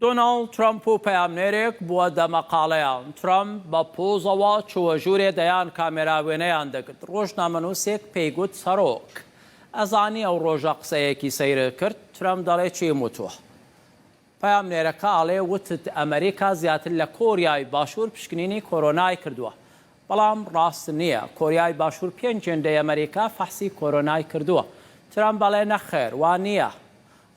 دۆناڵد ترامپ و پەیامنێرێک بووە دەمەقاڵەیان. ترامپ بە پۆزەوە چووە ژوورێ دەیان کامێراوێنەیان دەگرت. ڕۆژنامەنووسێک پێیگوت سەرۆک. ئەزانی ئەو ڕۆژە قسەیەکی سەیرە کرد. ترامپ دەڵێ چیم وتووە. پەیامنێرەکە ئاڵێ وتت ئەمریکا زیاتر لە کۆریای باشوور پشکنینی کۆرۆنای کردووە. بەڵام ڕاست نییە. کۆریای باشوور 5 هێندەی ئەمریکا فەحسی کۆرۆنای کردووە. ترامپ بەڵێ نەخێر وان نییە.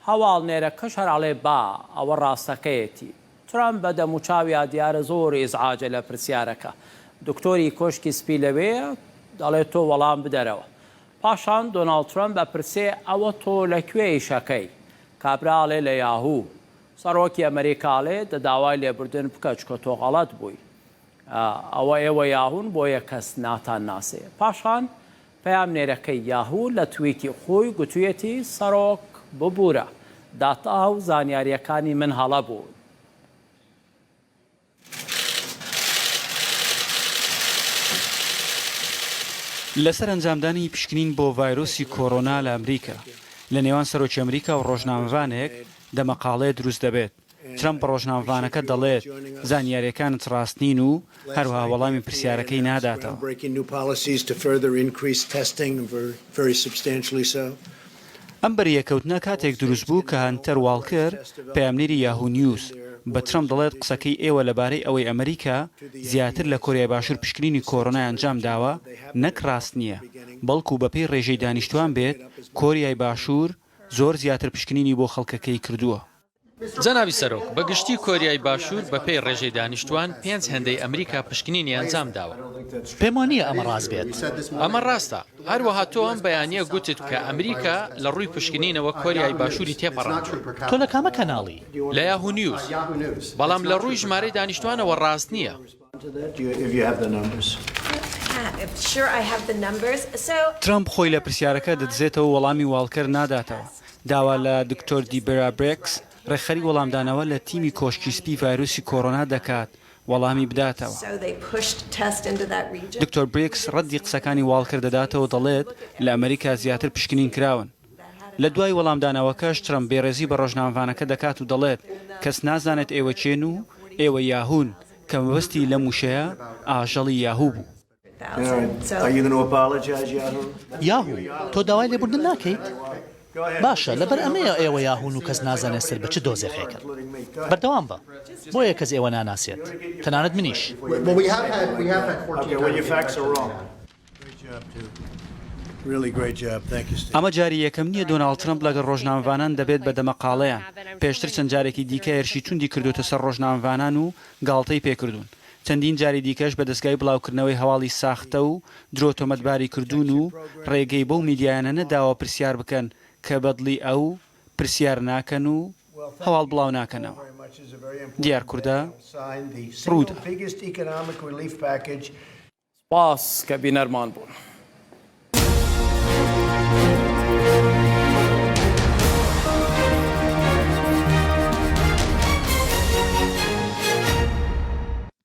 هەواڵنێرەکەش هەراڵێ با ئەوە ڕاستەکەیەتی. ترامپ بە دەموچاویا دیارە زۆر ئیزعاجە لە پرسیارەکە. دکتۆری کۆشکی سپی لەوێ دەڵێت تۆ وەڵام بدەرەوە. پاشان دۆناڵد ترامپ بەپرسێ ئەوە تۆ لەکوێ ئیشەکەی؟ کابراڵێ لە یاهوو. سەرۆکی ئەمریکاڵێ دەداوای لێبوردن بکە چکە تۆ غەڵەت بووی. ئەوە ئێوە یاهون بۆ یە کەس ناتان ناسێ. پاشان پەیامنێرەکەی یاهوو لە تویتی خۆی گوتوویەتی سەرۆک ببوورە. داتا و زانیاریەکانی من هەڵە بوون. لەسەر ئەنجامدانی پشکنین بۆ ڤایرۆسی کۆرۆنا لە ئەمریکا لە نێوان سەرۆکی ئەمریکا و ڕۆژنامەوانێک دەمەقاڵەیە دروست دەبێت. ترامپ ڕۆژنامەوانەکە دەڵێت زانیاریەکانت ڕاستنین و هەروەها وەڵامی پرسیارەکەی ناداتەوە. ئەم بەریەکەوتنە کاتێک دروست بوو کە هەنتەر واڵکر پەیامنێری یاهوو نیوز بە ترامپ دەڵێت قسەکەی ئێوە لەبارەی ئەوەی ئەمریکا زیاتر لە کۆریای باشوور پشکنینی کۆرۆنای ئەنجام داوە نەک ڕاست نییە، بەڵکو بەپێی ڕێژەی دانیشتوان بێت کۆریای باشوور زۆر زیاتر پشکنینی بۆ خەڵکەکەی کردووە. جەنابی سەرۆک بەگشتی کۆریای باشوور بەپێی ڕێژەی دانیشتوان 5 هێندەی ئەمریکا پشکنینی ئەنجام داوە. پێم وانییە ئەمە ڕاست بێت. ئەمە ڕاستە. هەروەها تۆ ئەم بەیانیە گوتت کە ئەمریکا لە ڕووی پشکنینەوە کۆریای باشووری تێپەڕاند. تۆ لە کامە کەناڵی؟ لە یاهوو نیوز. بەڵام لە ڕووی ژمارەی دانیشتوانەوە ڕاست نییە. ترامپ خۆی لە پرسیارەکە دەدزێتەوە وەڵامی واڵکەر ناداتەوە. داوا لە دکتۆر دیبرا برێکس ڕێکخەری وەڵامدانەوە لە تیمی کۆشکی سپی ڤایرۆسی کۆرۆنا دەکات وەڵامی بداتەوە. دکتۆر برێکس ڕەدی قسەکانی واڵکەر دەداتەوە دەڵێت لە ئەمریکا زیاتر پشکنین کراون. لە دوای وەڵامدانەوەکەش ترامپ بێڕێزی بە ڕۆژنامەوانەکە دەکات و دەڵێت کەس نازانێت ئێوە چێن و ئێوە یاهون کە مەبەستی لە موشەیە ئاژەڵی یاهوو بوو. یاهوو تۆ داوای لێبوردن ناکەیت؟ باشە لەبەر ئەمەیە ئێوە یاهون و کەس نازانێت سەر بە چ دۆزێخێکن. بەردەوام بە بۆیە کەس ئێوە ناناسێت تەنانەت منیش. ئەمە جاری یەکەم نییە دۆناڵد ترامپ لەگەڵ ڕۆژنامەوانان دەبێت بە دەمەقاڵەیان. پێشتر چەند جارێکی دیکە هێرشی توندی کردوتە سەر ڕۆژنامەوانان و گاڵتەی پێکردوون. چەندین جاری دیکەش بە دەستگای بڵاوکردنەوەی هەواڵی ساختە و درۆ تۆمەتباری کردوون و ڕێگەی بەو میدیایانە نەداوە پرسیار بکەن کە بەدڵی ئەو پرسیار ناکەن و هەواڵ بڵاو ناکەنەوە. دیار کوردە ڕوودا. سپاس کە بینەرمان بوون.